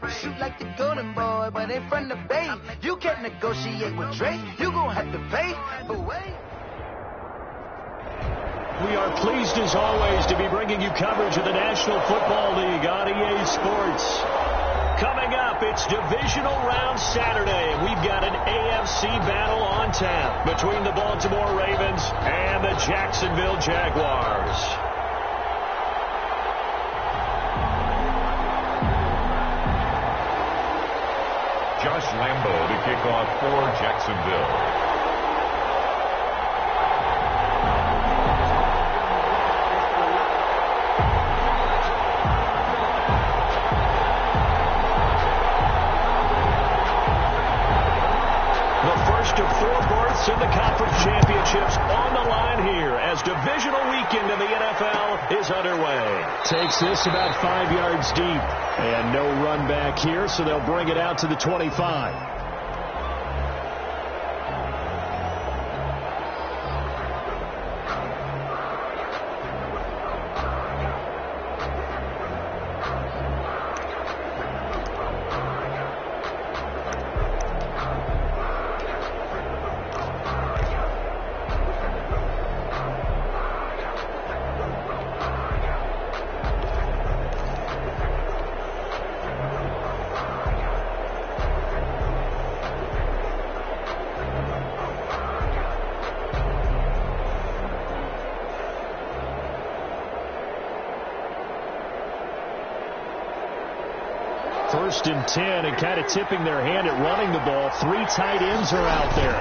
Shoot like the golden boy, but in front of Bay. You can't negotiate with Drake. You gon' have to pay. But wait. We are pleased as always to be bringing you coverage of the National Football League on EA Sports. Coming up, it's Divisional Round Saturday. We've got an AFC battle on tap between the Baltimore Ravens and the Jacksonville Jaguars. Josh Lambo to kick off for Jacksonville. In the conference championships on the line here as divisional weekend in the NFL is underway. Takes this about 5 yards deep. And no run back here, so they'll bring it out to the 25. First and 10, and kind of tipping their hand at running the ball. 3 tight ends are out there.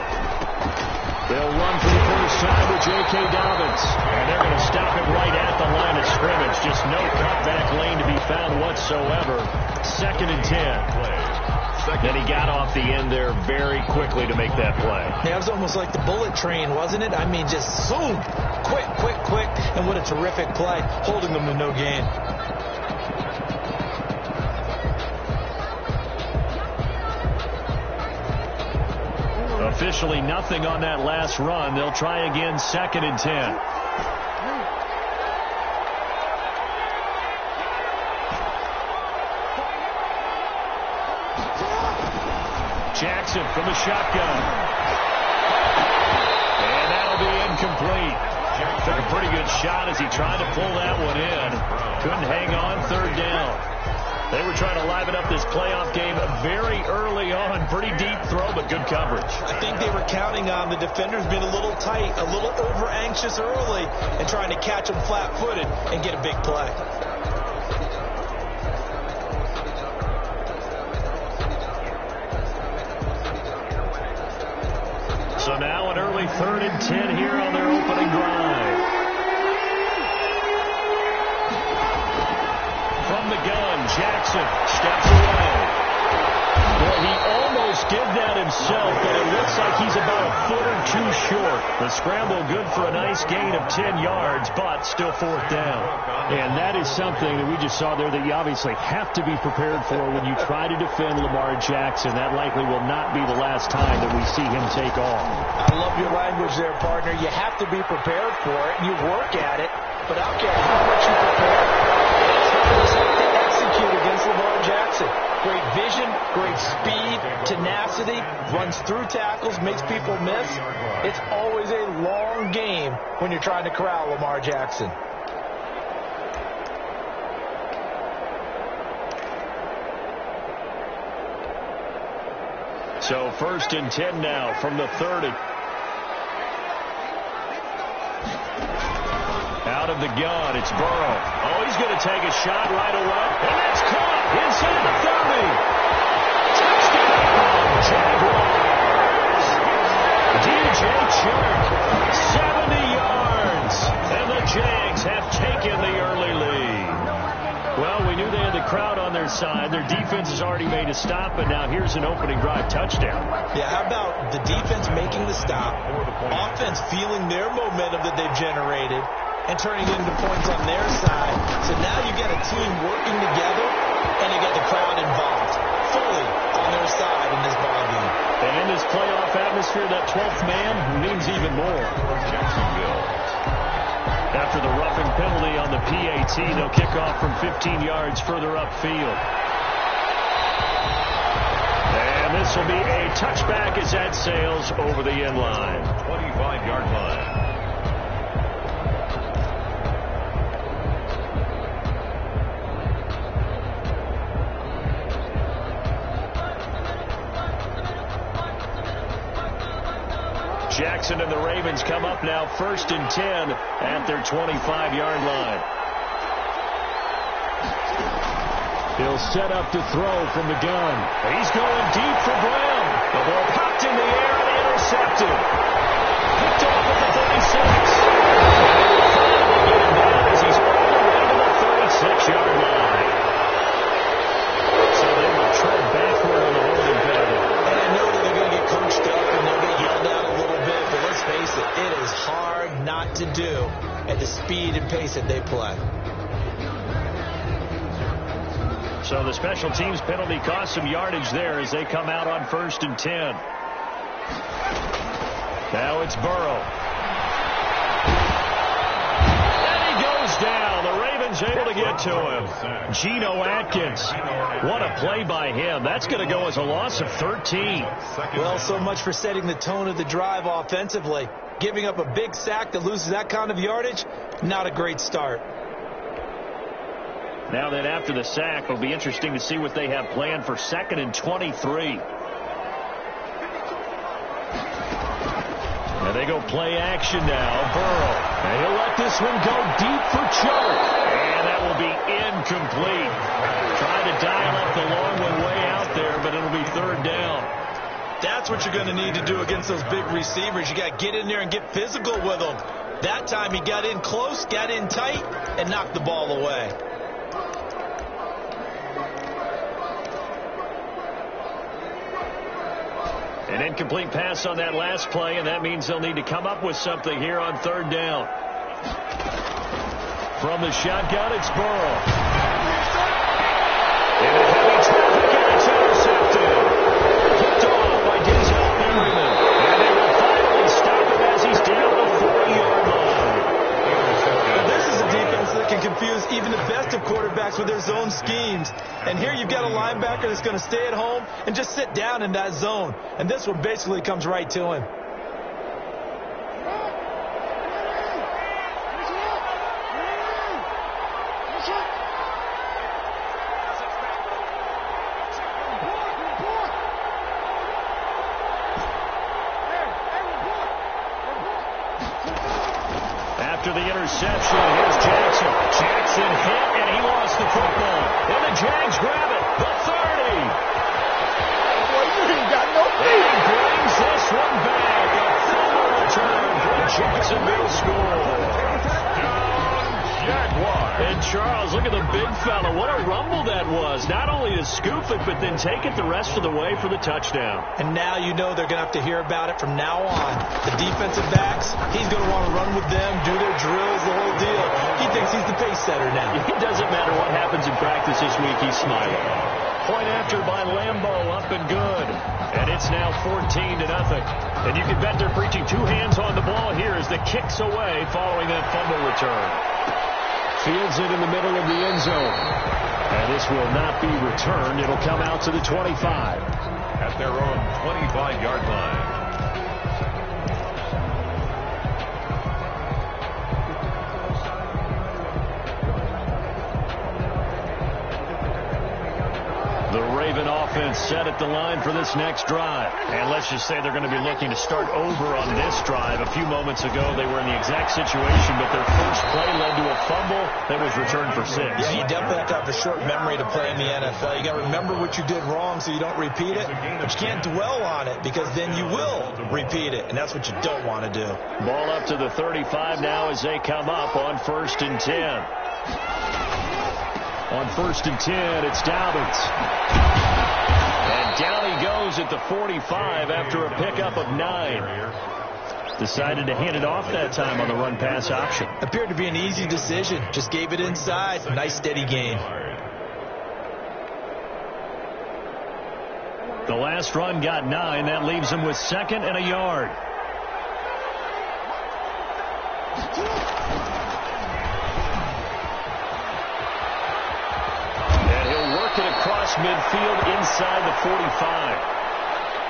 They'll run for the first time with J.K. Dobbins. And they're going to stop him right at the line of scrimmage. Just no cutback lane to be found whatsoever. 2nd and 10. Then he got off the end there very quickly to make that play. Yeah, it was almost like the bullet train, wasn't it? I mean, just zoom. Quick, quick, quick. And what a terrific play, holding them to no gain. Officially nothing on that last run. They'll try again, 2nd and 10. Jackson from the shotgun. And that'll be incomplete. Took a pretty good shot as he tried to pull that one in. Couldn't hang on, 3rd down. They were trying to liven up this playoff game very early on. Pretty deep throw, but good coverage. I think they were counting on the defenders being a little tight, a little over-anxious early, and trying to catch them flat-footed and get a big play. So now an early 3rd and 10 here on their opening drive. From the gun, Jackson steps away. Well, he almost did that himself, but it looks like he's about a foot or 2 short. The scramble good for a nice gain of 10 yards, but still 4th down. And that is something that we just saw there that you obviously have to be prepared for when you try to defend Lamar Jackson. That likely will not be the last time that we see him take off. I love your language there, partner. You have to be prepared for it, and you work at it, but I don't care how much you prepare. Just have to execute against Lamar Jackson. Great vision, great speed, tenacity, runs through tackles, makes people miss. It's always a long game when you're trying to corral Lamar Jackson. So 1st and 10 now from the 30. Out of the gun, it's Burrow. Oh, he's going to take a shot right away. And that's caught inside the 30. Touchdown, Jaguars. DJ Chark, 70 yards. And the Jags have taken the early lead. Well, we knew they had the crowd on their side. Their defense has already made a stop, and now here's an opening drive touchdown. Yeah, how about the defense making the stop, offense feeling their momentum that they've generated, and turning it into points on their side. So now you get a team working together, and you get the crowd involved fully on their side in this ballgame. And in this playoff atmosphere, that 12th man means even more. Jacksonville. After the roughing penalty on the PAT, they'll kick off from 15 yards further upfield. touchback as that sails over the end line. 25-yard line. Jackson and the Ravens come up now 1st and 10 at their 25-yard line. He'll set up to throw from the gun. He's going deep for Brown. The ball popped in the air and intercepted. Picked off at the 36. Finally get him down as he's all the way to the 36-yard line. So they will tread backward on the holding penalty. And I know that they're going to get coached up and they'll get yelled at a little bit, but let's face it, it is hard not to do at the speed and pace that they play. So the special teams penalty cost some yardage there as they come out on 1st and 10. Now it's Burrow. And he goes down. The Ravens able to get to him. Geno Atkins. What a play by him. That's going to go as a loss of 13. Well, so much for setting the tone of the drive offensively. Giving up a big sack that loses that kind of yardage, not a great start. Now then, after the sack, it'll be interesting to see what they have planned for 2nd and 23. And they go play action now. Burrow. And he'll let this one go deep for Chubb. And that will be incomplete. Trying to dial up the long one way out there, but it'll be 3rd down. That's what you're going to need to do against those big receivers. You got to get in there and get physical with them. That time he got in close, got in tight, and knocked the ball away. An incomplete pass on that last play, and that means they'll need to come up with something here on 3rd down. From the shotgun, it's Burrow. And a heavy traffic, and it's intercepted. Picked off by Denzel Merriman. And they will finally stop him as he's down the 40-yard line. Now, this is a defense that can confuse even the best of quarterbacks with their zone schemes. And here you've got a linebacker that's going to stay at home and just sit down in that zone. And this one basically comes right to him. After the interception, here's Jackson. Jackson hit, and he lost the football. And the Jags grab it. The 30. And he brings this one back. A fumble return for Jacksonville score. Jaguars. And Charles, look at the big fella. What a rumble that was. Not only to scoop it, but then take it the rest of the way for the touchdown. And now you know they're going to have to hear about it from now on. The defensive backs, he's going to want to run with them, do their drills, the whole deal. He thinks he's the pace setter now. It doesn't matter what happens in practice this week, he's smiling. Point after by Lambo, up and good. And it's now 14-0. And you can bet they're preaching 2 hands on the ball here as the kick's away following that fumble return. Fields it in the middle of the end zone. And this will not be returned. It'll come out to the 25. At their own 25-yard line. The Raven offense set at the line for this next drive. And let's just say they're going to be looking to start over on this drive. A few moments ago, they were in the exact situation, but their first play led to a fumble that was returned for 6. Yeah, you definitely have to have a short memory to play in the NFL. You got to remember what you did wrong so you don't repeat it. But you can't dwell on it because then you will repeat it, and that's what you don't want to do. Ball up to the 35 now as they come up on 1st and 10. On 1st and 10, it's Dobbins. And down he goes at the 45 after a pickup of 9. Decided to hand it off that time on the run-pass option. Appeared to be an easy decision. Just gave it inside. Nice, steady gain. The last run got 9. That leaves him with 2nd and a yard. And he'll work it across midfield inside the 45.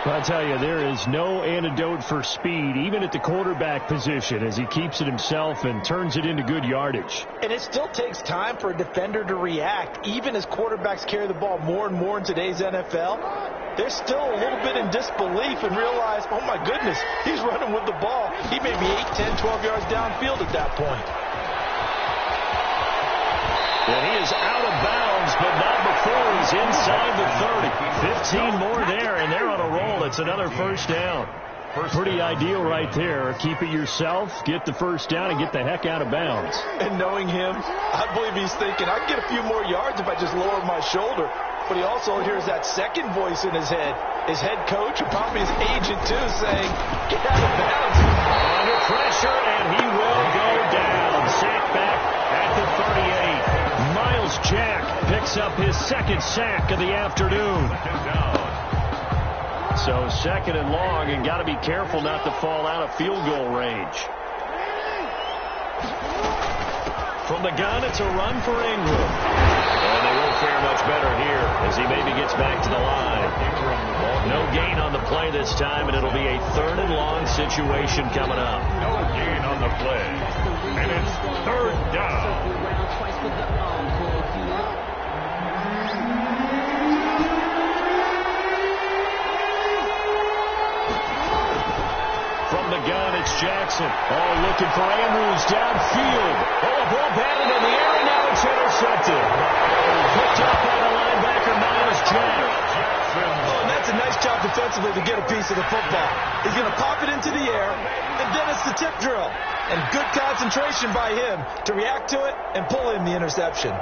I'll tell you, there is no antidote for speed, even at the quarterback position, as he keeps it himself and turns it into good yardage. And it still takes time for a defender to react. Even as quarterbacks carry the ball more and more in today's NFL, they're still a little bit in disbelief and realize, oh my goodness, he's running with the ball. He may be 8, 10, 12 yards downfield at that point. And he is out of bounds, but not before he's inside the 30. 15 more there, and they're on a roll. It's another first down. Pretty ideal right there. Keep it yourself, get the first down, and get the heck out of bounds. And knowing him, I believe he's thinking, I can get a few more yards if I just lower my shoulder. But he also hears that second voice in his head. His head coach, and probably his agent too, saying, get out of bounds. Under pressure, and he will go down. Sacked back at the 38. Miles Jack picks up his second sack of the afternoon. So second and long, and got to be careful not to fall out of field goal range. From the gun, it's a run for Ingram. And they won't fare much better here as he maybe gets back to the line. No gain on the play this time, and it'll be a third and long situation coming up. No gain on the play. And it's third down. From the gun, it's Jackson. Oh, looking for Andrews downfield. Oh, a ball batted in the air, and now it's intercepted. Picked up by the linebacker, Miles Jack. Oh, and that's a nice job defensively to get a piece of the football. He's going to pop it into the air, and then it's the tip drill. And good concentration by him to react to it and pull in the interception.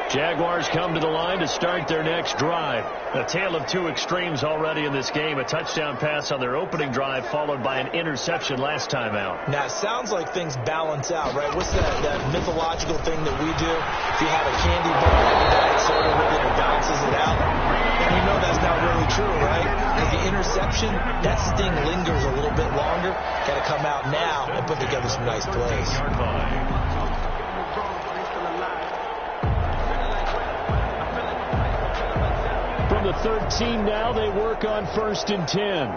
Jaguars come to the line to start their next drive. A tale of two extremes already in this game. A touchdown pass on their opening drive followed by an interception last time out. Now, it sounds like things balance out, right? What's that mythological thing that we do? If you have a candy bar and you diet soda with it, it balances it out. And you know that's not really true, right? Because the interception, that sting lingers a little bit longer. Got to come out now and put together some nice plays. From the 13 now, they work on 1st and 10.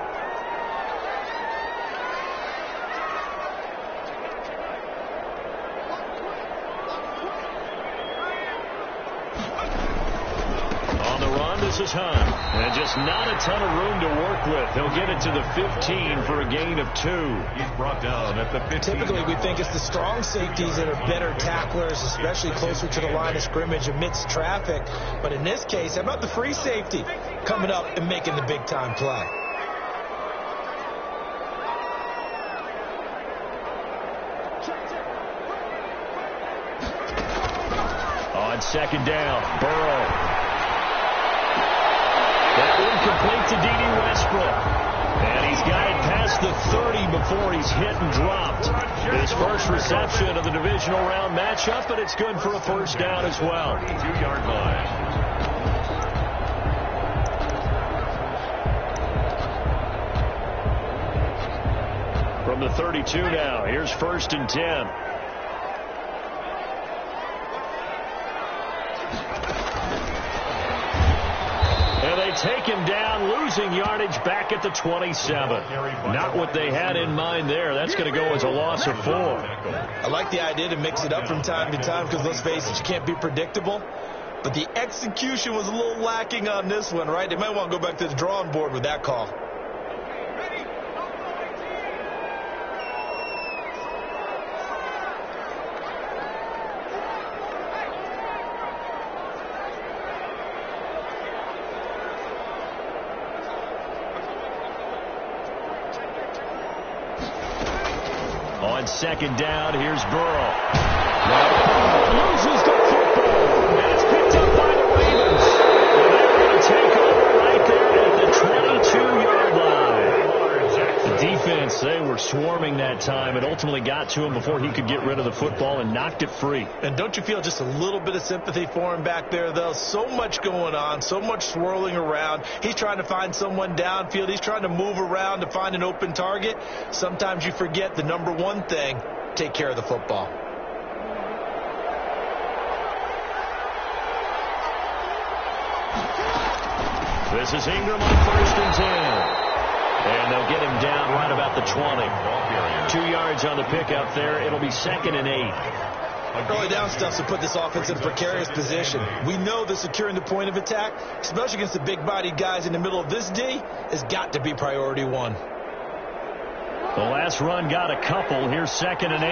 On the run, this is Hunt. And just not a ton of room to work with. He'll get it to the 15 for a gain of 2. He's brought down at the 15. Typically, we think it's the strong safeties that are better tacklers, especially closer to the line of scrimmage amidst traffic. But in this case, how about the free safety coming up and making the big-time play? On second down, Burrow. That incomplete to D.D. Westbrook. And he's got it past the 30 before he's hit and dropped. His first reception of the divisional round matchup, but it's good for a first down as well. 2-yard line. From the 32 now, here's 1st and 10. And they take him down, losing yardage back at the 27. Not what they had in mind there. That's going to go as a loss of 4. I like the idea to mix it up from time to time because, let's face it, you can't be predictable. But the execution was a little lacking on this one, right? They might want to go back to the drawing board with that call. On second down, here's Burrow. Loses the football, and it's picked up by the Ravens. And they're going to take over right there at the 22-yard line. The defense, they were swarming that time. It ultimately got to him before he could get rid of the football and knocked it free. And don't you feel just a little bit of sympathy for him back there, though? So much going on, so much swirling around. He's trying to find someone downfield. He's trying to move around to find an open target. Sometimes you forget the number one thing, take care of the football. This is Ingram on 1st and 10. And they'll get him down right about the 20. 2 yards on the pickup there. It'll be 2nd and 8. Early down stuff to put this offense in a precarious position. We know that securing the point of attack, especially against the big-bodied guys in the middle of this D, has got to be priority one. The last run got a couple. Here's 2nd and 8.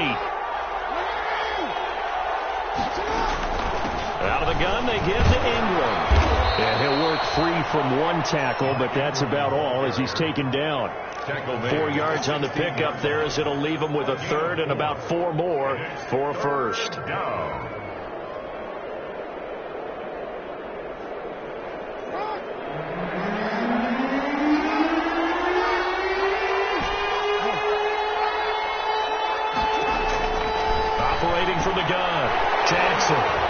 Out of the gun, they give to Ingram. And he'll work free from 1 tackle, but that's about all as he's taken down. 4 yards on the pickup there as it'll leave him with a 3rd and about 4 more for a first. Operating from the gun, Jackson.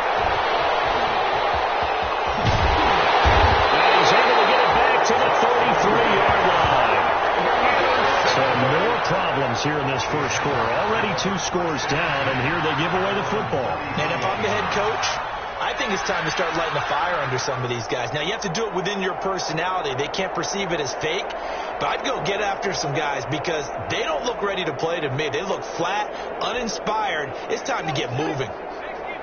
To the 33-yard line. So more problems here in this first quarter. Already 2 scores down, and here they give away the football. And if I'm the head coach, I think it's time to start lighting a fire under some of these guys. Now, you have to do it within your personality. They can't perceive it as fake. But I'd go get after some guys because they don't look ready to play to me. They look flat, uninspired. It's time to get moving.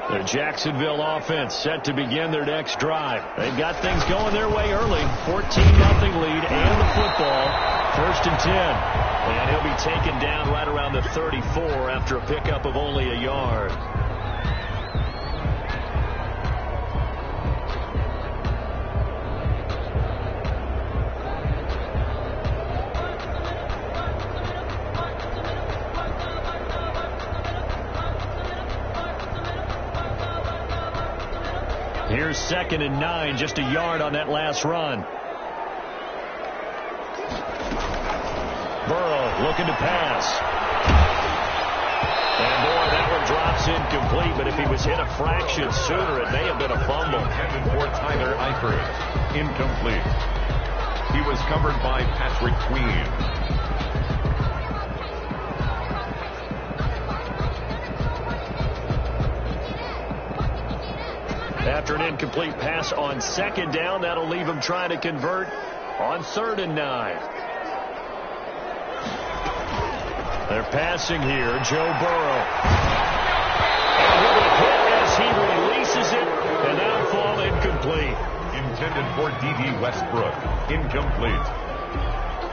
The Jacksonville offense set to begin their next drive. They've got things going their way early. 14-0 lead and the football. 1st and 10. And he'll be taken down right around the 34 after a pickup of only a yard. Here's 2nd and 9, just a yard on that last run. Burrow looking to pass. And boy, that one drops incomplete, but if he was hit a fraction sooner, it may have been a fumble. Headed for Tyler Eifert. Incomplete. He was covered by Patrick Queen. After an incomplete pass on 2nd down, that'll leave him trying to convert on 3rd and 9. They're passing here. Joe Burrow. And with a hit as he releases it, and that'll fall incomplete. Intended for D.D. Westbrook. Incomplete.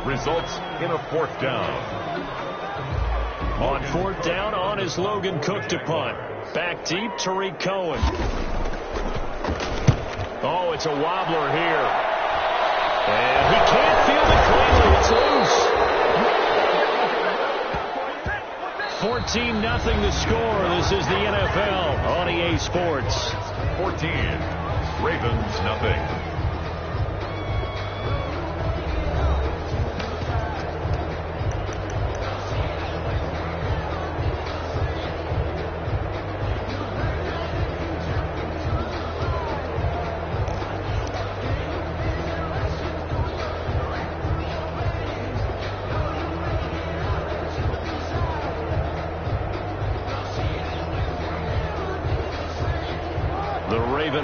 Results in a 4th down. On 4th down, on is Logan Cook to punt. Back deep, Tariq Cohen. Oh, it's a wobbler here. And he can't field it cleanly. It's loose. 14-0 the score. This is the NFL on EA Sports. 14. Ravens nothing.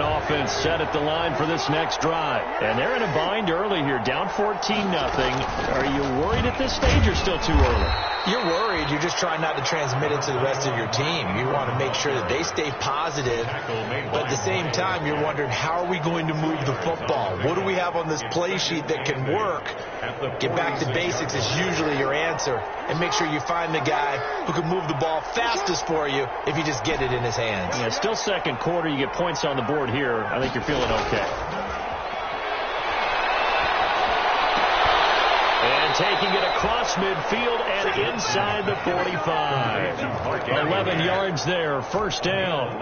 Offense set at the line for this next drive. And they're in a bind early here, down 14-0. Are you worried at this stage or still too early? You're worried. You're just trying not to transmit it to the rest of your team. You want to make sure that they stay positive. But at the same time, you're wondering, how are we going to move the football? What do we have on this play sheet that can work? Get back to basics is usually your answer. And make sure you find the guy who can move the ball fastest for you if you just get it in his hands. Yeah, still 2nd quarter. You get points on the board here. I think you're feeling okay. And taking it across midfield and inside the 45. 11 yards there, 1st down.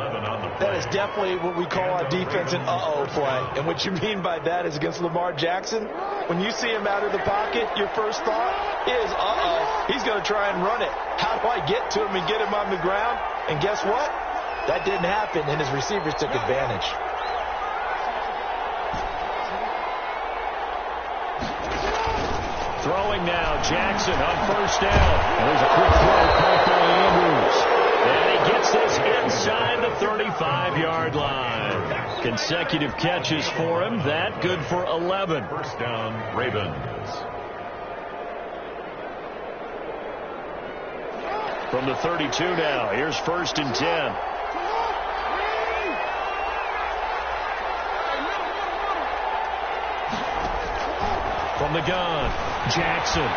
That is definitely what we call our defense an uh-oh play. And what you mean by that is against Lamar Jackson, when you see him out of the pocket, your first thought is, uh-oh, he's going to try and run it. How do I get to him and get him on the ground? And guess what? That didn't happen, and his receivers took advantage. Throwing now, Jackson on 1st down. And there's a quick throw called for Andrews. And he gets this inside the 35-yard line. Consecutive catches for him. That good for 11. 1st down, Ravens. From the 32 now, here's 1st and 10. From the gun, Jackson.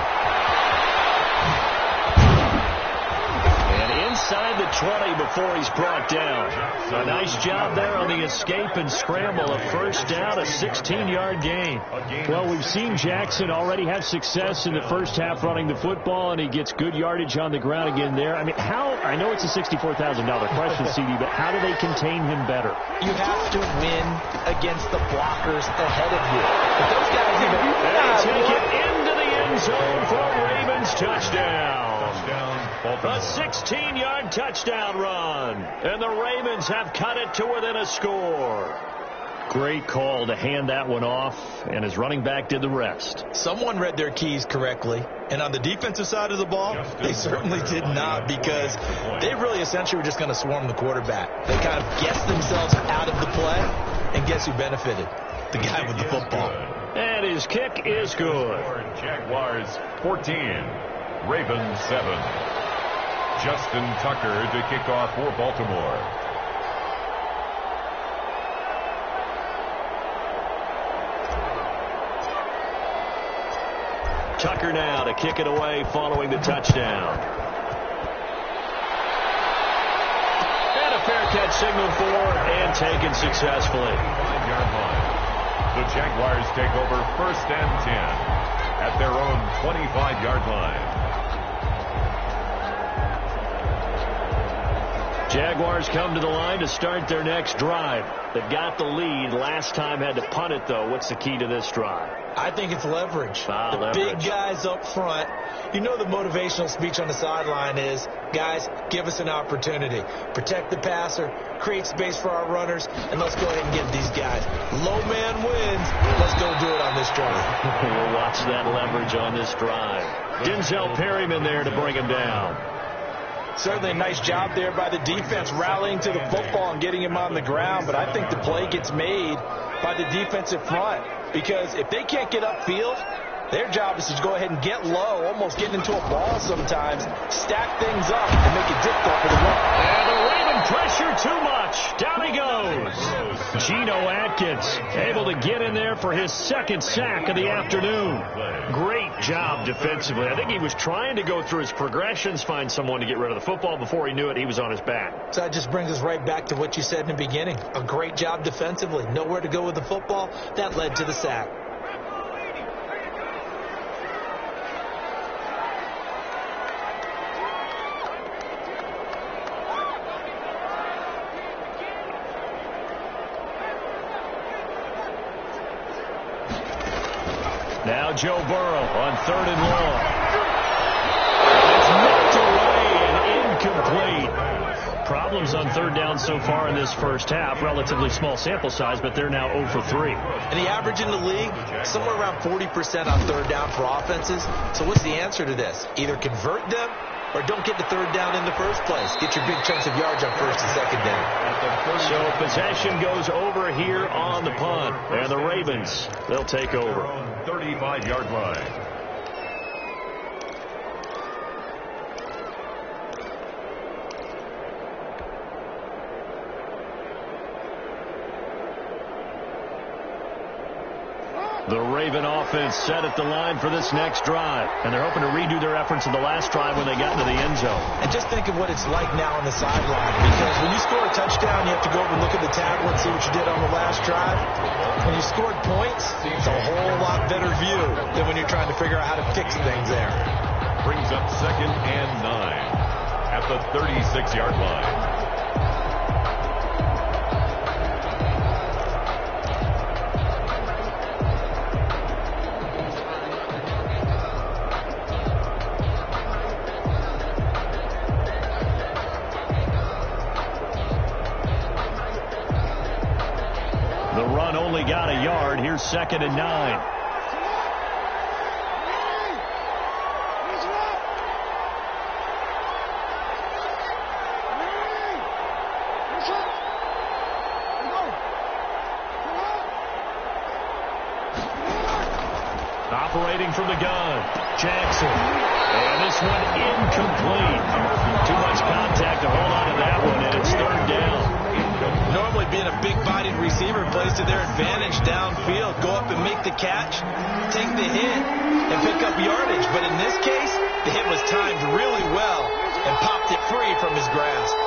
And inside the 20 before he's brought down. A nice job there on the escape and scramble. A first down, a 16-yard gain. Well, we've seen Jackson already have success in the first half running the football, and he gets good yardage on the ground again there. I mean, I know it's a $64,000 question, CD, but how do they contain him better? You have to win against the blockers ahead of you. But those guys even... They take it into the end zone for a Ravens touchdown. A 16-yard touchdown run. And the Ravens have cut it to within a score. Great call to hand that one off, and his running back did the rest. Someone read their keys correctly, and on the defensive side of the ball, they certainly did not, because they really essentially were just going to swarm the quarterback. They kind of guessed themselves out of the play, and guess who benefited? The guy with the football. And his kick is good. Jaguars 14, Ravens 7. Justin Tucker to kick off for Baltimore. Tucker now to kick it away following the touchdown. And a fair catch signal for and taken successfully. 5-yard line. The Jaguars take over 1st and 10 at their own 25-yard line. Jaguars come to the line to start their next drive. They've got the lead. Last time had to punt it, though. What's the key to this drive? I think it's leverage. Leverage. Big guys up front. You know the motivational speech on the sideline is, guys, give us an opportunity. Protect the passer, create space for our runners, and let's go ahead and get these guys. Low man wins. Let's go do it on this drive. We'll watch that leverage on this drive. Denzel Perryman there to bring him down. Certainly a nice job there by the defense rallying to the football and getting him on the ground, but I think the play gets made by the defensive front, because if they can't get upfield, their job is to go ahead and get low, almost getting into a ball sometimes, stack things up, and make it difficult for the run. And the Raven pressure too much. Down he goes. Geno Atkins able to get in there for his 2nd sack of the afternoon. Great job defensively. I think he was trying to go through his progressions, find someone to get rid of the football. Before he knew it, he was on his back. So that just brings us right back to what you said in the beginning. A great job defensively. Nowhere to go with the football. That led to the sack. Now Joe Burrow on 3rd and long. It's knocked away and incomplete. Problems on 3rd down so far in this first half. Relatively small sample size, but they're now 0 for 3. And the average in the league, somewhere around 40% on 3rd down for offenses. So what's the answer to this? Either convert them or don't get the 3rd down in the first place. Get your big chunks of yards on 1st and 2nd down. So possession goes over here on the punt. And the Ravens, they'll take over. 35-yard line. The Raven offense set at the line for this next drive. And they're hoping to redo their efforts in the last drive when they got into the end zone. And just think of what it's like now on the sideline. Because when you score a touchdown, you have to go over and look at the tablet and see what you did on the last drive. When you scored points, it's a whole lot better view than when you're trying to figure out how to fix things there. Brings up 2nd and 9 at the 36-yard line. The run only got a yard. Here's 2nd and 9. Operating from the gun, Jackson. And this one incomplete. Too much contact to hold on to that one, and it's third down. Normally being a big-bodied receiver plays to their advantage downfield. Go up and make the catch, take the hit, and pick up yardage. But in this case, the hit was timed really well and popped it free from his grasp.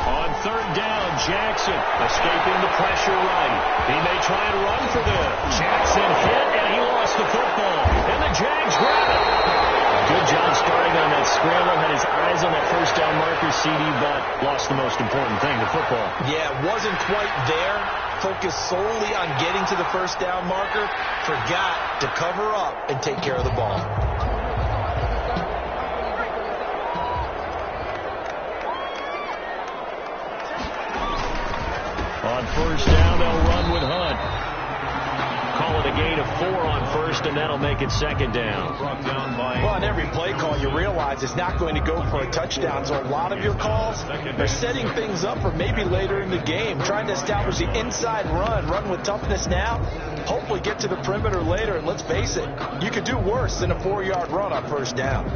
On third down, Jackson escaping the pressure right. He may try and run for this. Jackson hit, and he lost the football. And the Jags grab it. Good job starting on that scramble. Had his eyes on that first down marker, CD, but lost the most important thing, the football. Yeah, wasn't quite there. Focused solely on getting to the first down marker. Forgot to cover up and take care of the ball. On first down, they'll run with Hunt. Call it a gain of 4 on first, and that'll make it second down. Well, on every play call, you realize it's not going to go for a touchdown. So a lot of your calls are setting things up for maybe later in the game, trying to establish the inside run with toughness now, hopefully get to the perimeter later. And let's face it, you could do worse than a 4-yard run on first down.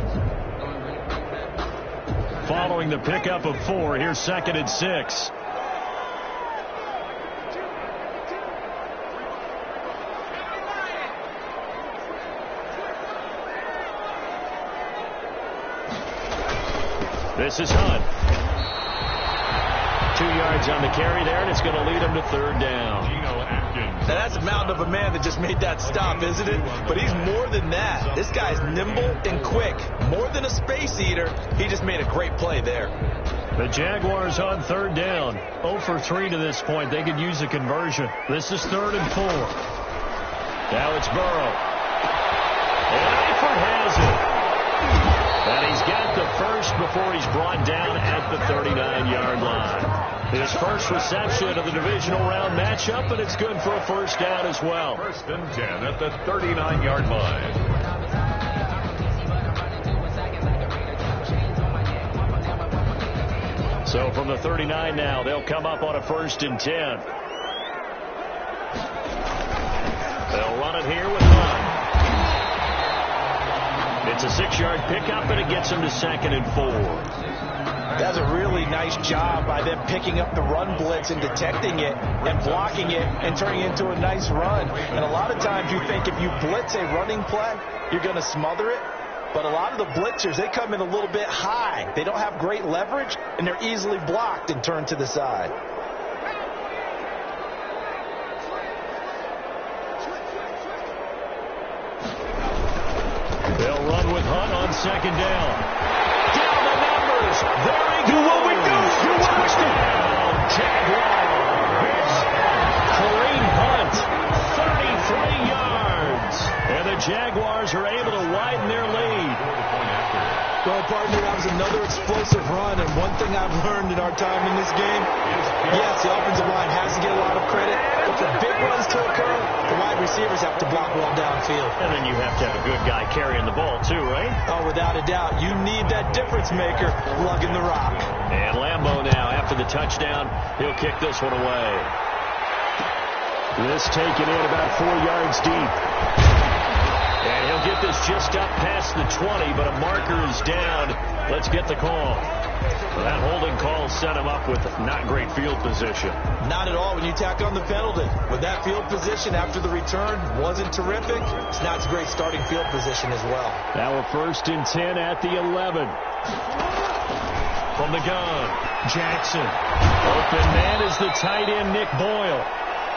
Following the pickup of 4, here's second and 6. This is Hunt. 2 yards on the carry there, and it's going to lead him to third down. Now, that's a mountain of a man that just made that stop, isn't it? But he's more than that. This guy's nimble and quick. More than a space eater, he just made a great play there. The Jaguars on third down. 0 for 3 to this point. They could use a conversion. This is 3rd and 4. Now it's Burrow. And Eifert has it. And he's got the first before he's brought down at the 39-yard line. His first reception of the divisional round matchup, and it's good for a first down as well. 1st and 10 at the 39-yard line. So from the 39 now, they'll come up on a 1st and 10. They'll run it here with Hunt. It's a 6-yard pickup, and it gets him to 2nd and 4. That's a really nice job by them picking up the run blitz and detecting it and blocking it and turning it into a nice run. And a lot of times you think if you blitz a running play, you're going to smother it. But a lot of the blitzers, they come in a little bit high. They don't have great leverage, and they're easily blocked and turned to the side. They'll run with Hunt on 2nd down. Down the numbers. There he goes. Do what we do. You watched it. Jaguars. Kareem Hunt, 33 yards. And the Jaguars are able to widen their lead. Well, partner, that was another explosive run, and one thing I've learned in our time in this game is, yes, the offensive line has to get a lot of credit, but for big runs to occur, the wide receivers have to block well downfield. And then you have to have a good guy carrying the ball, too, right? Oh, without a doubt. You need that difference maker lugging the rock. And Lambeau now, after the touchdown, he'll kick this one away. This taken in about 4 yards deep. And he'll get this just up past the 20, but a marker is down. Let's get the call. That holding call set him up with not great field position. Not at all when you tack on the penalty. With that field position after the return wasn't terrific, it's not a great starting field position as well. Now a 1st and 10 at the 11. From the gun, Jackson. Open man is the tight end, Nick Boyle.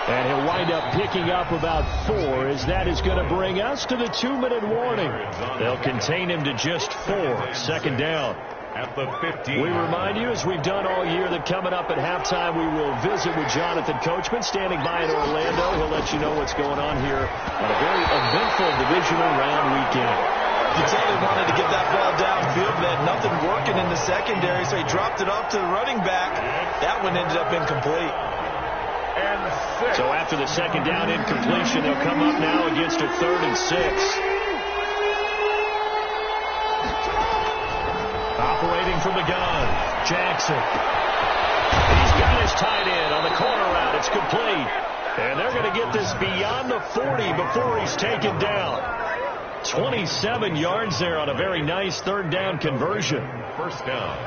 And he'll wind up picking up about 4, as that is going to bring us to the 2-minute warning. They'll contain him to just 4. 2nd down. At the 15. We remind you, as we've done all year, that coming up at halftime, we will visit with Jonathan Coachman, standing by in Orlando. He'll let you know what's going on here on a very eventful divisional round weekend. You tell they wanted to get that ball downfield, but they had nothing working in the secondary, so he dropped it off to the running back. That one ended up incomplete. So after the 2nd down incompletion, they'll come up now against a 3rd and 6. Operating from the gun, Jackson. He's got his tight end on the corner route. It's complete. And they're going to get this beyond the 40 before he's taken down. 27 yards there on a very nice third down conversion. First down.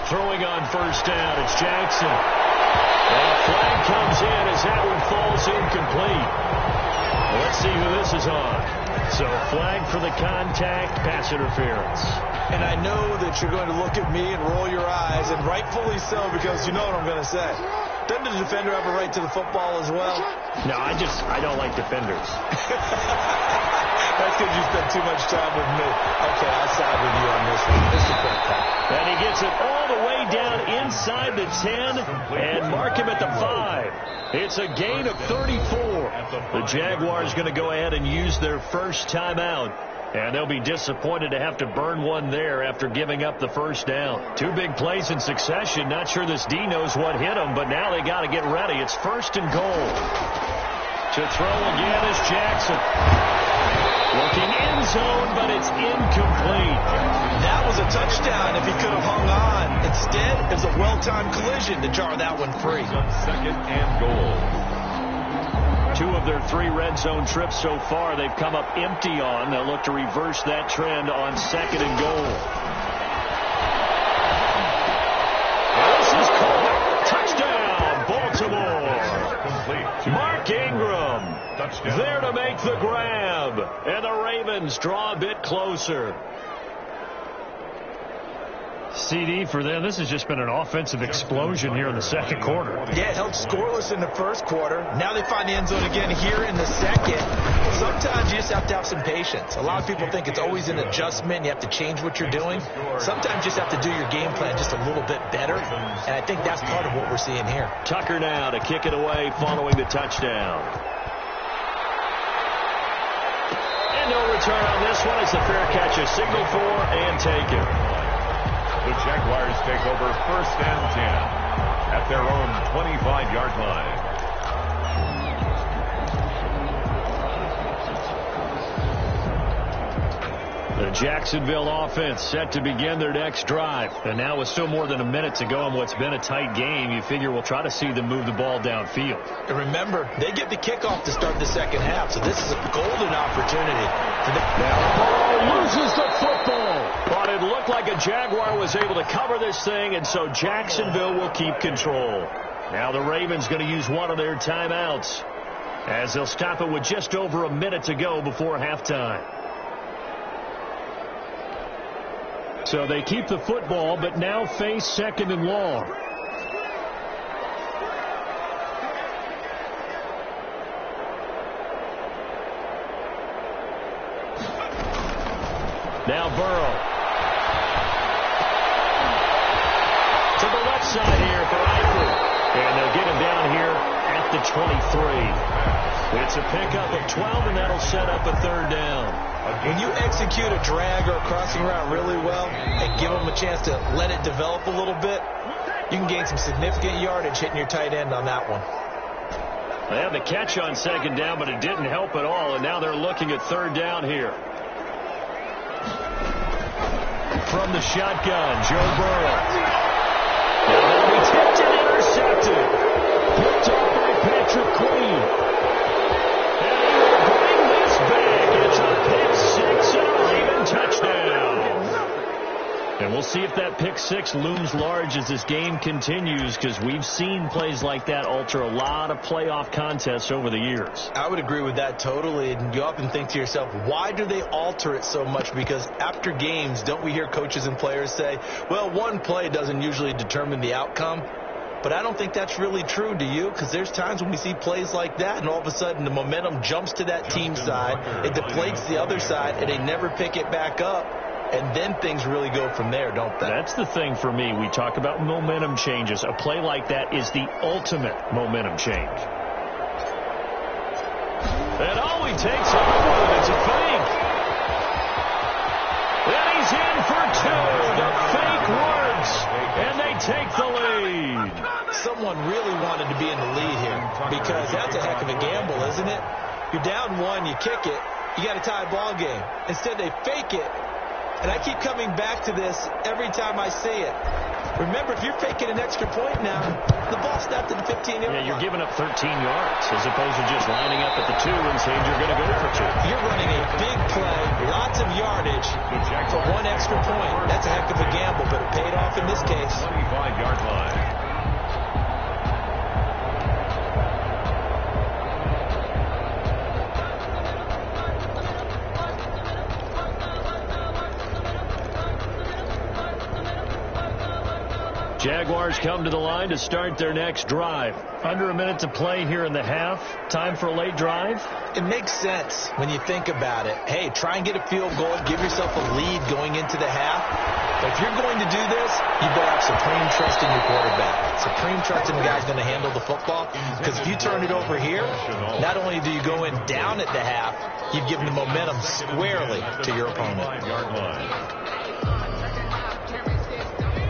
Throwing on first down, it's Jackson. And a flag comes in as that one falls incomplete. Well, let's see who this is on. So flag for the contact, pass interference. And I know that you're going to look at me and roll your eyes, and rightfully so, because you know what I'm going to say. Doesn't the defender have a right to the football as well? No, I don't like defenders. That's because you spend too much time with me. Okay, I'll side with you on this one. This is a quick call. And he gets it all the way down inside the 10 and mark him at the 5. It's a gain of 34. The Jaguars going to go ahead and use their first timeout. And they'll be disappointed to have to burn one there after giving up the first down. Two big plays in succession. Not sure this D knows what hit him, but now they got to get ready. It's first and goal. To throw again is Jackson. Looking end zone, but it's incomplete. That was a touchdown if he could have hung on. Instead, it was a well-timed collision to jar that one free. Second and goal. Two of their 3 red zone trips so far they've come up empty on. They'll look to reverse that trend on second and goal. This is caught. Touchdown, Baltimore. Mark Ingram there to make the grab. And the Ravens draw a bit closer. CD for them. This has just been an offensive explosion here in the second quarter. Yeah, it held scoreless in the first quarter. Now they find the end zone again here in the second. Sometimes you just have to have some patience. A lot of people think it's always an adjustment. You have to change what you're doing. Sometimes you just have to do your game plan just a little bit better. And I think that's part of what we're seeing here. Tucker now to kick it away following the touchdown. And no return on this one. It's a fair catch, a signal for, and take it. The Jaguars take over first and 10 at their own 25-yard line. The Jacksonville offense set to begin their next drive. And now with still more than a minute to go in what's been a tight game, you figure we'll try to see them move the ball downfield. And remember, they get the kickoff to start the second half, so this is a golden opportunity. Now loses the football. But it looked like a Jaguar was able to cover this thing, and so Jacksonville will keep control. Now the Ravens going to use one of their timeouts as they'll stop it with just over a minute to go before halftime. So they keep the football, but now face second and long. Now Burrow. To the left side here for Eifert. And they'll get him down here at the 23. It's a pickup of 12, and that'll set up a third down. When you execute a drag or a crossing route really well and give them a chance to let it develop a little bit, you can gain some significant yardage hitting your tight end on that one. They had the catch on second down, but it didn't help at all, and now they're looking at third down here. From the shotgun, Joe Burrow. Now that'll be tipped and intercepted. Picked off by Patrick Queen. And he will bring this back. It's a pick six and a Raven touchdown. And we'll see if that pick six looms large as this game continues, because we've seen plays like that alter a lot of playoff contests over the years. I would agree with that totally. And you often think to yourself, why do they alter it so much? Because after games, don't we hear coaches and players say, well, one play doesn't usually determine the outcome? But I don't think that's really true, do you? Because there's times when we see plays like that, and all of a sudden the momentum jumps to that team side, it deflates the other side, and they never pick it back up. And then things really go from there, don't they? That's the thing for me. We talk about momentum changes. A play like that is the ultimate momentum change. And all he takes off with it is a fake. And he's in for two. The fake works. And they take the lead. Someone really wanted to be in the lead here, because that's a heck of a gamble, isn't it? You're down one, you kick it, you got a tie ball game. Instead, they fake it. and I keep coming back to this every time I see it. Remember, if you're faking an extra point now, the ball's snapped at the 15-yard line. Yeah, you're giving up 13 yards as opposed to just lining up at the 2 and saying you're going to go for 2. You're running a big play, lots of yardage for 1 extra point. That's a heck of a gamble, but it paid off in this case. 25-yard line. Jaguars come to the line to start their next drive. Under a minute to play here in the half. Time for a late drive. It makes sense when you think about it. Hey, try and get a field goal. Give yourself a lead going into the half. But if you're going to do this, you better have supreme trust in your quarterback. Supreme trust in the guy's going to handle the football. Because if you turn it over here, not only do you go in down at the half, you've given the momentum squarely to your opponent.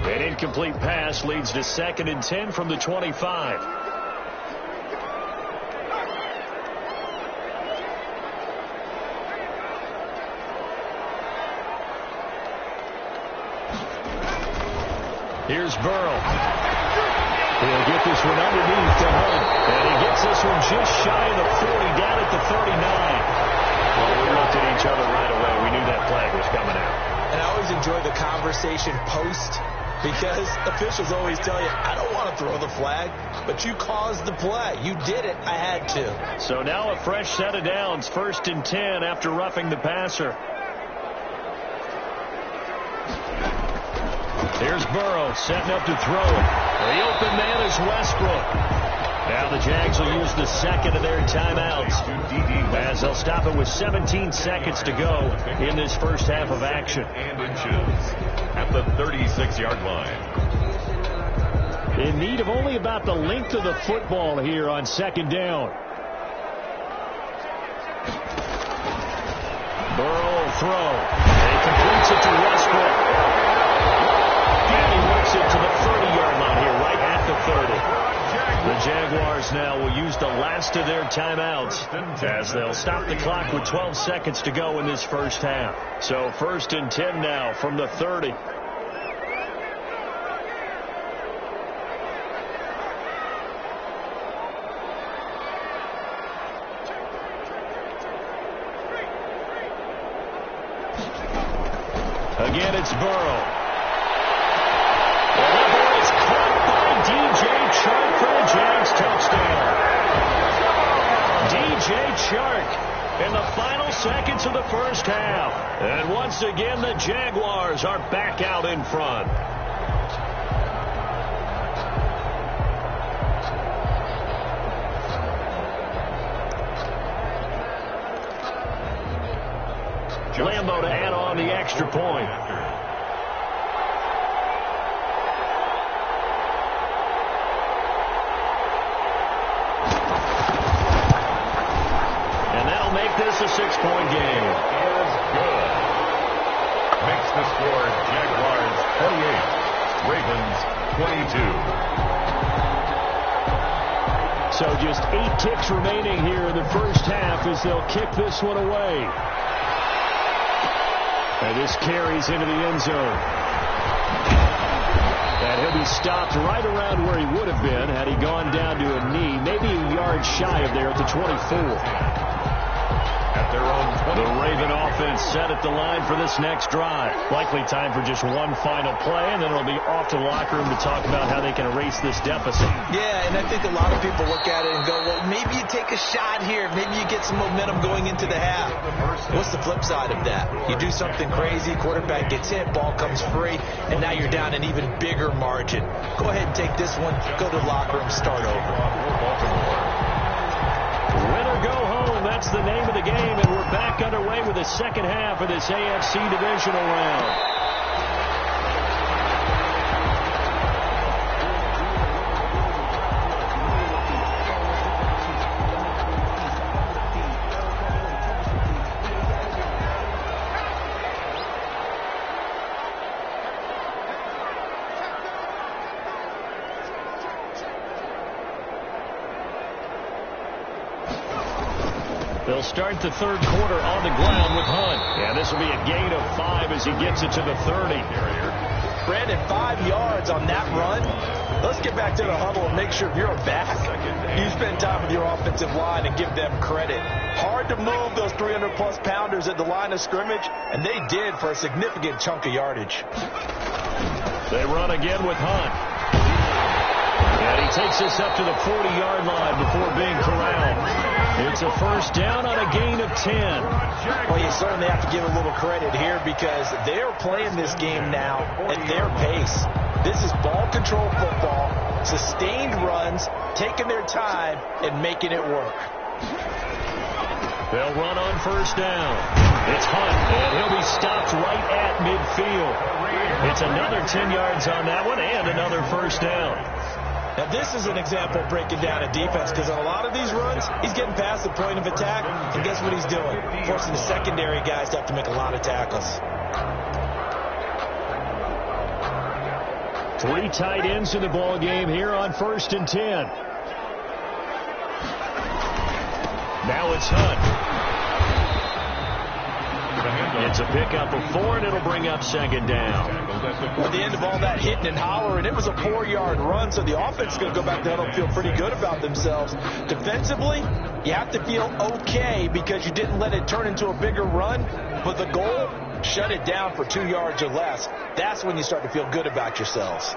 An incomplete pass leads to 2nd and 10 from the 25. Here's Burrow. He'll get this one underneath to Hunt. And he gets this one just shy of the 40, down at the 39. Well, we looked at each other right away. We knew that flag was coming out. And I always enjoy the conversation post, because officials always tell you, I don't want to throw the flag, but you caused the play. You did it. I had to. So now a fresh set of downs. 1st and 10 after roughing the passer. Here's Burrow setting up to throw it. The open man is Westbrook. Now the Jags will use the 2nd of their timeouts as they'll stop it with 17 seconds to go in this first half of action. And inches at the 36-yard line. In need of only about the length of the football here on 2nd down. Burrow will throw. And he completes it to Westbrook. And he works it to the 30-yard line here, right at the 30. The Jaguars now will use the last of their timeouts as they'll stop the clock with 12 seconds to go in this first half. So 1st and 10 now from the 30. Again, it's Burrow. And that ball is caught by DJ Chark for the Jags touchdown. DJ Chark in the final seconds of the first half. And once again, the Jaguars are back out in front. Lambeau to add on the extra point. And that'll make this a 6-point game. Is good. Makes the score Jaguars 28, Ravens 22. So just 8 kicks remaining here in the first half as they'll kick this one away. And this carries into the end zone. And he'll be stopped right around where he would have been had he gone down to a knee, maybe a yard shy of there at the 24. At their own 20. The Raven offense set at the line for this next drive. Likely time for just one final play, and then it'll be off to the locker room to talk about how they can erase this deficit. Yeah, and I think a lot of people look at it and go, well, maybe you take a shot here. Maybe you get some momentum going into the half. What's the flip side of that? You do something crazy, quarterback gets hit, ball comes free, and now you're down an even bigger margin. Go ahead and take this one, go to the locker room, start over. Win or go home, that's the name of the game, and we're back underway with the second half of this AFC divisional round. They'll start the third quarter on the ground with Hunt. And this will be a gain of 5 as he gets it to the 30. Brandon, 5 yards on that run. Let's get back to the huddle and make sure if you're a back, you spend time with your offensive line and give them credit. Hard to move those 300-plus pounders at the line of scrimmage, and they did for a significant chunk of yardage. They run again with Hunt. And he takes this up to the 40-yard line before being corralled. It's a first down on a gain of 10. Well, you certainly have to give a little credit here because they're playing this game now at their pace. This is ball control football, sustained runs, taking their time and making it work. They'll run on first down. It's Hunt, and he'll be stopped right at midfield. It's another 10 yards on that one and another first down. Now, this is an example of breaking down a defense because on a lot of these runs, he's getting past the point of attack, and guess what he's doing? Forcing the secondary guys to have to make a lot of tackles. 3 tight ends in the ball game here on 1st and 10. Now it's Hunt. It's a pickup of 4, and it'll bring up 2nd down. At the end of all that hitting and hollering, it was a 4-yard run, so the offense is going to go back to huddle and feel pretty good about themselves. Defensively, you have to feel okay because you didn't let it turn into a bigger run, but the goal, shut it down for 2 yards or less. That's when you start to feel good about yourselves.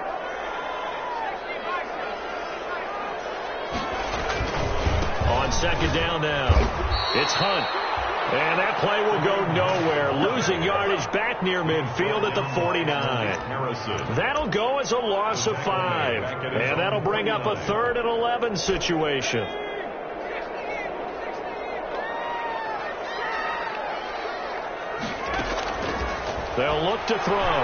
On 2nd down now, it's Hunt. And that play will go nowhere. Losing yardage back near midfield at the 49. That'll go as a loss of 5. And that'll bring up a 3rd and 11 situation. They'll look to throw.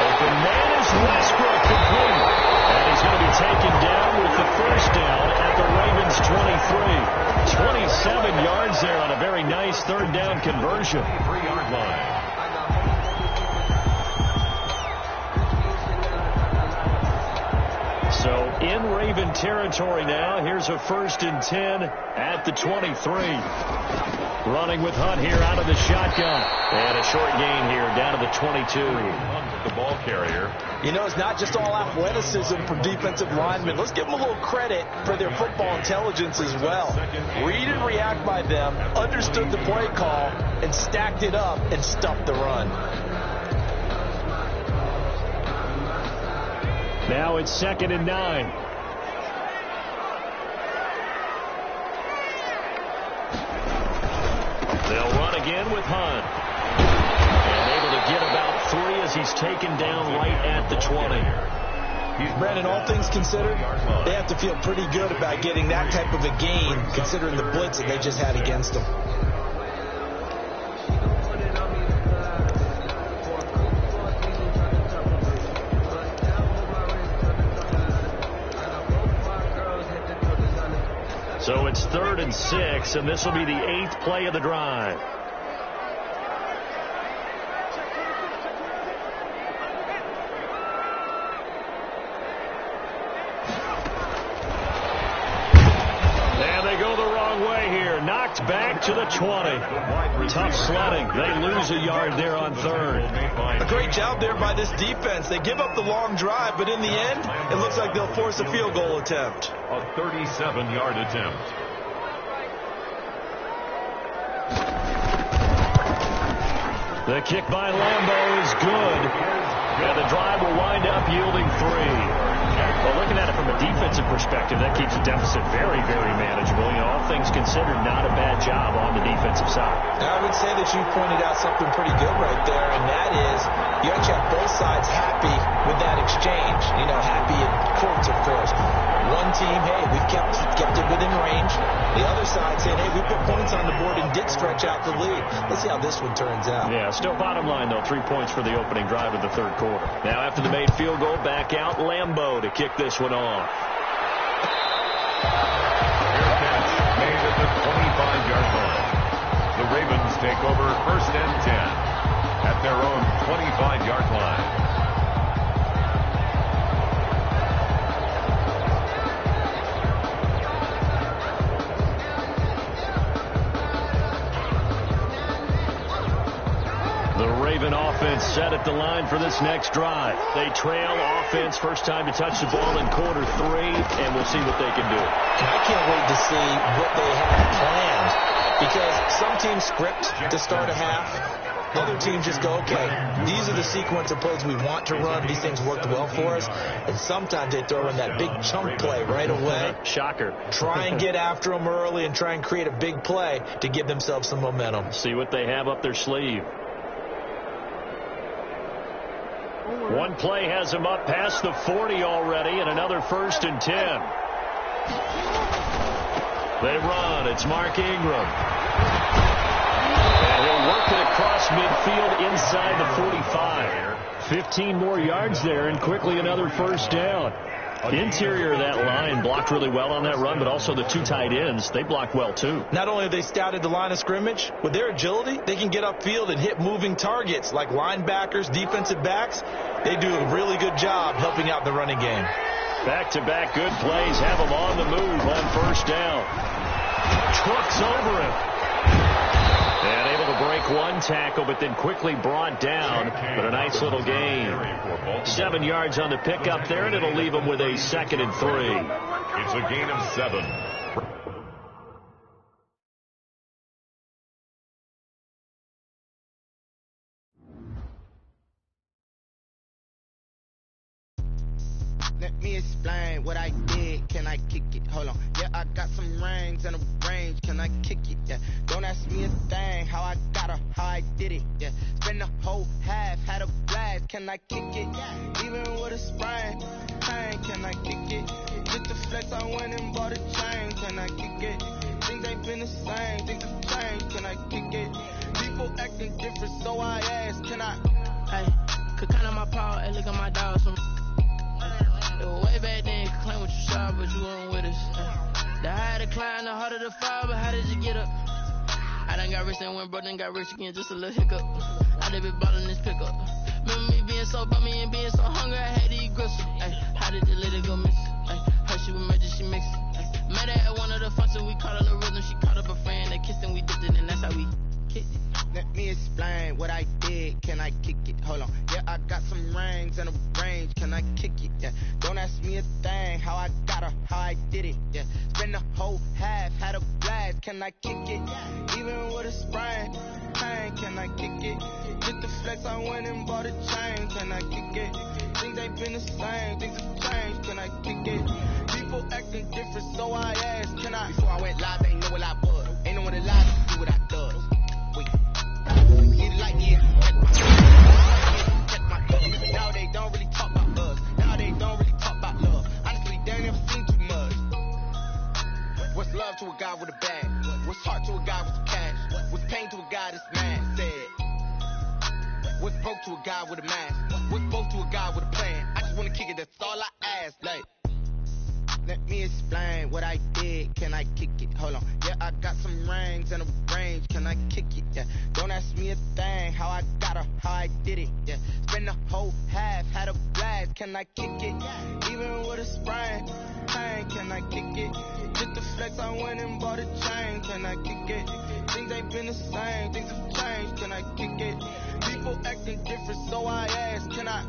Open man is Westbrook, complete. And he's going to be taken down with the first down at the Ravens 23. 27 yards there on a very nice 3rd down conversion. 3-yard line. So in Raven territory now. Here's a 1st and 10 at the 23. Running with Hunt here out of the shotgun. And a short gain here down to the 22. The ball carrier. You know, it's not just all athleticism from defensive linemen. Let's give them a little credit for their football intelligence as well. Read and react by them, understood the play call, and stacked it up and stuffed the run. Now it's 2nd and 9. They'll run again with Hunt. And able to get about 3 as he's taken down right at the 20. Brandon, all things considered, they have to feel pretty good about getting that type of a gain considering the blitz that they just had against them. So it's 3rd and 6, and this will be the 8th play of the drive. And they go the wrong way here. Knocked back to the 20. Tough sledding. They lose a yard there on 3rd. A great job there by this defense. They give up the long drive, but in the end, it looks like they'll force a field goal attempt. A 37-yard attempt. The kick by Lambeau is good. And the drive will wind up yielding 3. Well, looking at it from a defensive perspective, that keeps the deficit very, very manageable. You know, all things considered, not a bad job on the defensive side. I would say that you pointed out something pretty good right there, and that is you actually have both sides happy with that exchange. You know, happy in quotes, of course. One team, hey, we've kept it within range. The other side saying, hey, we put points on the board and did stretch out the lead. Let's see how this one turns out. Yeah, still bottom line, though, 3 points for the opening drive of the 3rd quarter. Now, after the made field goal, back out Lambeau to kick this one off. Fair catch made at the 25-yard line. The Ravens take over 1st and 10 at their own 25-yard line. set at the line for this next drive. They trail offense, first time to touch the ball in quarter 3, and we'll see what they can do. I can't wait to see what they have planned, because some teams script to start a half. Other teams just go, okay, these are the sequence of plays we want to run. These things worked well for us. And sometimes they throw in that big chunk play right away. Shocker. Try and get after them early and try and create a big play to give themselves some momentum. See what they have up their sleeve. One play has them up past the 40 already, and another 1st and 10. They run. It's Mark Ingram. And he'll work it across midfield inside the 45. 15 more yards there, and quickly another 1st down. The interior of that line blocked really well on that run, but also the 2 tight ends, they blocked well too. Not only have they scouted the line of scrimmage, with their agility, they can get upfield and hit moving targets like linebackers, defensive backs. They do a really good job helping out the running game. Back-to-back good plays have them on the move on 1st down. Trucks over him. And able to break one tackle, but then quickly brought down. But a nice little gain. 7 yards on the pickup there, and it'll leave them with a 2nd and 3. It's a gain of 7. Let me explain what I did. Can I kick it? Hold on. Yeah, I got some rings and a range. Can I kick it? Yeah. Don't ask me a thing. How I got her, how I did it. Yeah. Spend the whole half, had a blast. Can I kick it? Even with a sprain. Hey, can I kick it? Just the flex, I went and bought a chain. Can I kick it? Things ain't been the same. Things have changed. Can I kick it? People acting different, so I ask. Can I? Hey, could count on my power and look at my dogs. Way back then, you could claim what you saw, but you weren't with us. The higher the climb, the harder the fall, but how did you get up? I done got rich and went broke, then got rich again, just a little hiccup. I done been ballin' this pickup. Remember me being so bummy and being so hungry, I had to eat gristle. How did the lady go miss? Her she was magic, she mixed it. Met her at one of the functions, we caught her the rhythm, she caught up a friend, they kissed and we dipped it, and that's how we kicked it. Let me explain what I did. Can I kick it? Hold on. Yeah, I got some rings and a range. Can I kick it? Yeah. Don't ask me a thing. How I got her, how I did it. Yeah. Spend the whole half, had a blast. Can I kick it? Even with a sprain. Hey, can I kick it? Just the flex, I went and bought a chain. Can I kick it? Things ain't been the same. Things have changed. Can I kick it? People acting different, so I asked. Can I? Before I went live, they ain't know what I was. Ain't know what it lies to do what I does. Get it like yeah, check my love. Now they don't really talk about us. Now they don't really talk about love. Honestly, they ain't never seen too much. What's love to a guy with a bag? What's heart to a guy with some cash? What's pain to a guy that's mad? Said. What's broke to a guy with a mask? What's both to a guy with a plan? I just wanna kick it, that's all I ask. Like, let me explain what I did. Can I kick it? Hold on. Yeah, I got some rings and a range. Can I kick it? Yeah. Don't ask me a thing. How I got her, how I did it. Yeah. Spend the whole half, had a blast. Can I kick it? Even with a sprain. Hey, can I kick it? Just the flex, I went and bought a chain. Can I kick it? Things ain't been the same. Things have changed. Can I kick it? People acting different, so I ask. Can I?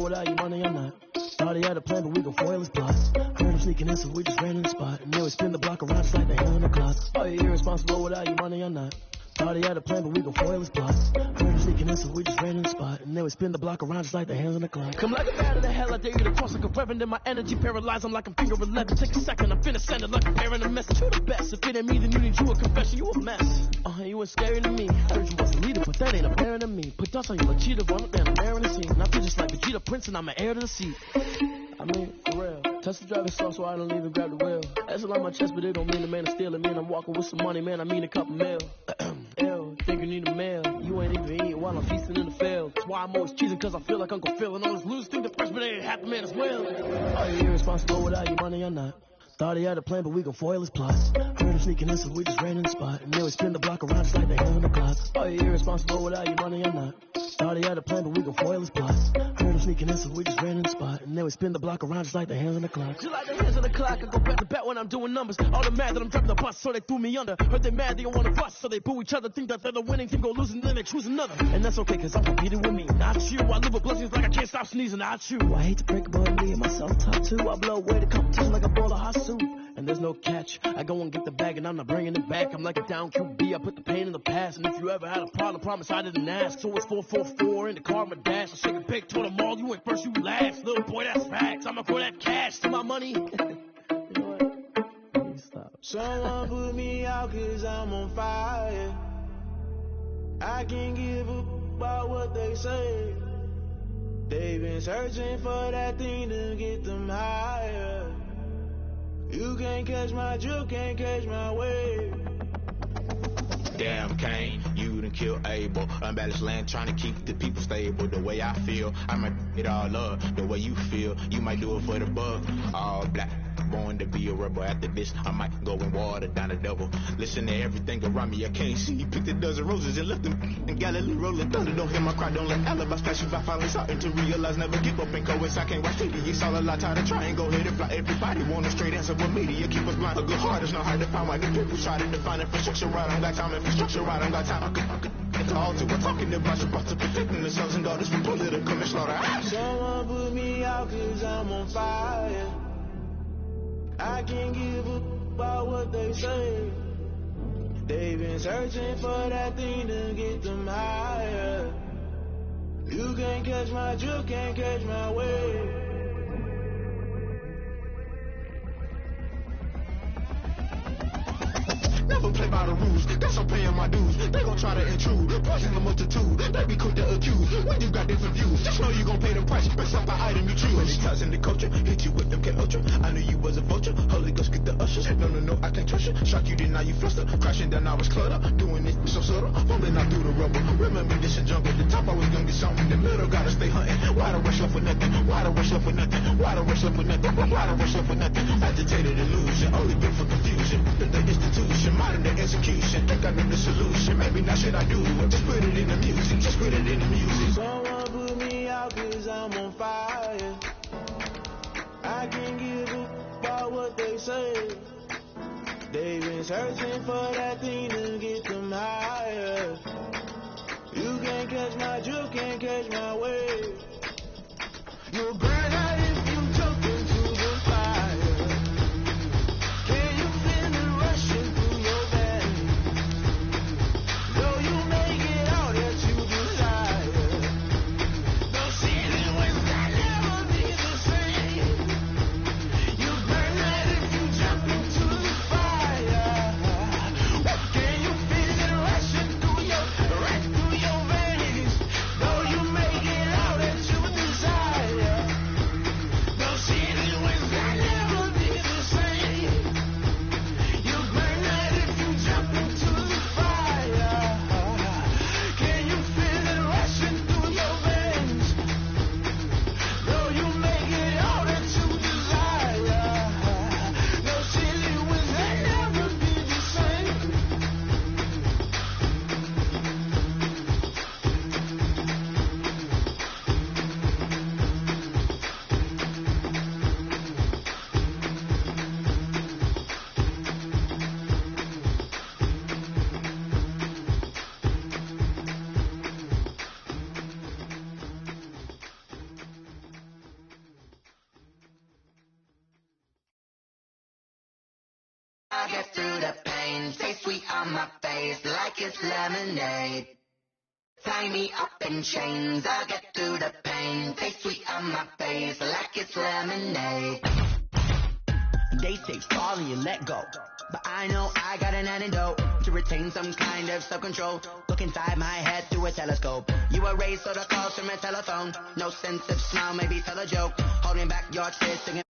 Without your money, I'm not. Started had a plan, but we gon' foil his plots. Heard him sneaking in, so we just ran in the spot. And then we spin the block around just like the hell in the clock. Are you irresponsible without your money, I'm not. Started had a plan, but we gon' foil his plots. Heard him sneaking in, so we just ran in the spot. And then we spin the block around just like the hell in the clock. Come like a bat of the hell, I dare you to cross like a reverend. And my energy paralyzed, I'm like I'm finger 11. Take a second, I'm finna send it like I'm airing a message. You the best, if it ain't me, then you need you a confession. You a mess. You ain't scary to me. Heard you was a leader, but that ain't apparent to me. Put dust on you, a cheetah, run up down, I'm airing the scene. And I feel just like Vegeta Prince, and I'm an heir to the seat. I I mean, for real. Touch the driving soft so I don't even grab the wheel. That's a lot on my chest, but it don't mean the man is stealing. Man, I'm walking with some money, man, I mean a couple mil. Ew, think you need a meal. You ain't even eating while I'm feasting in the field. That's why I'm always cheesing, cause I feel like Uncle Phil. And all this losers think the freshman ain't happy man as well. Are you irresponsible without your money or not? Thought he had a plan, but we gon' foil his plots. Heard him sneaking in, so we just ran in the spot. And then we spin the block around just like they hand on the clock. Are you irresponsible without your money or not? Thought he had a plan, but we gon' foil his plots. Heard him sneaking in, so we just ran in the spot. And then we spin the block around just like the hands on the clock. Just like the hands on the clock, I go back to back when I'm doing numbers. All the mad that I'm dropping the bus, so they threw me under. Heard they mad, they don't wanna bust, so they boo each other. Think that they're the winning team, go losing, then they choose another. And that's okay, cause I'm competing with me, not you. I live with blessings like I can't stop sneezing, not you. I hate to break it, but me and myself top too. I blow away the competition like a bowl of hot soup. And there's no catch. I go and get the bag and I'm not bringing it back. I'm like a down QB. I put the pain in the past. And if you ever had a problem, promise I didn't ask. So it's 444 in the car, my dash. I shake a big, told them all, you ain't first, you last. Little boy, that's facts. I'ma throw that cash to my money. You know what? Please stop. Someone put me out cause I'm on fire. I can't give a about what they say. They've been searching for that thing to get them higher. You can't catch my drift, can't catch my wave. Damn Kane, you done killed Abel. Unbalanced land, trying to keep the people stable. The way I feel, I might it all up. The way you feel, you might do it for the bug. All black, born to be a rebel. After this, I might go and water down the devil. Listen to everything around me, I can't see. Picked a dozen roses and left them in Galilee rolling thunder. Don't hear my cry, don't let alibis pass you by. Finally starting to realize, never give up and coast. I can't watch TV, it's all a lot. Tired of trying, go ahead and fly. Everybody want a straight answer, but media keep us blind. A good heart is not hard to find. Why the people try to define infrastructure right? I don't got time, infrastructure right? I don't got time. It's all to we're talking about your to protecting the sons and daughters from political and slaughter. Someone put me out cause I'm on fire. I can't give a about what they say. They've been searching for that thing to get them higher. You can't catch my drift, can't catch my wave. Never play by the rules, guess I'm paying my dues. They gon' try to intrude, poison the multitude. They be quick to accuse, when you got different views. Just know you gon' pay the price, based off the item you choose. When it ties in the culture, hit you with them K-Ultra. I knew you was a vulture, Holy Ghost get the ushers. No, I can't trust you. Shock you, then now you fluster. Crashing down, I was cluttered. Doing it so subtle, fumbling out through the rubble. Remember this a jungle, the top always gonna get something. The middle gotta stay hunting. Why the rush left with nothing? Why the rush left with nothing? Why the rush left with nothing? Why the rush left with nothing? Agitated illusion, only built for confusion. The institution, modern day execution. Think I know the solution. Maybe not should I do it? Just put it in the music. Just put it in the music. Someone put me out cause I'm on fire. I can't give a about what they say. They've been searching for that thing to get them higher. You can't catch my drift, can't catch my wave. You'll burn out if you jump into the fire. Can you feel it rushing through your veins? Though you may get out that you desire. Those feelings will never be the same. You burn out if you jump into the fire. Can you feel it rushing through your veins? Though you may get out that you desire. Those feelings will never be the same. You burn out if you jump into the fire. Can you feel it rushing through your veins? Though you may get all that you desire. Those feelings will never be the same. I get through the pain, stay sweet on my face like it's lemonade. Tie me up in chains, I get through the pain, stay sweet on my face like it's lemonade. They take fall and you let go. But I know I got an antidote to retain some kind of self-control. Look inside my head through a telescope. You erase all the calls from a telephone. No sense of smile, maybe tell a joke. Holding back your tears, singing.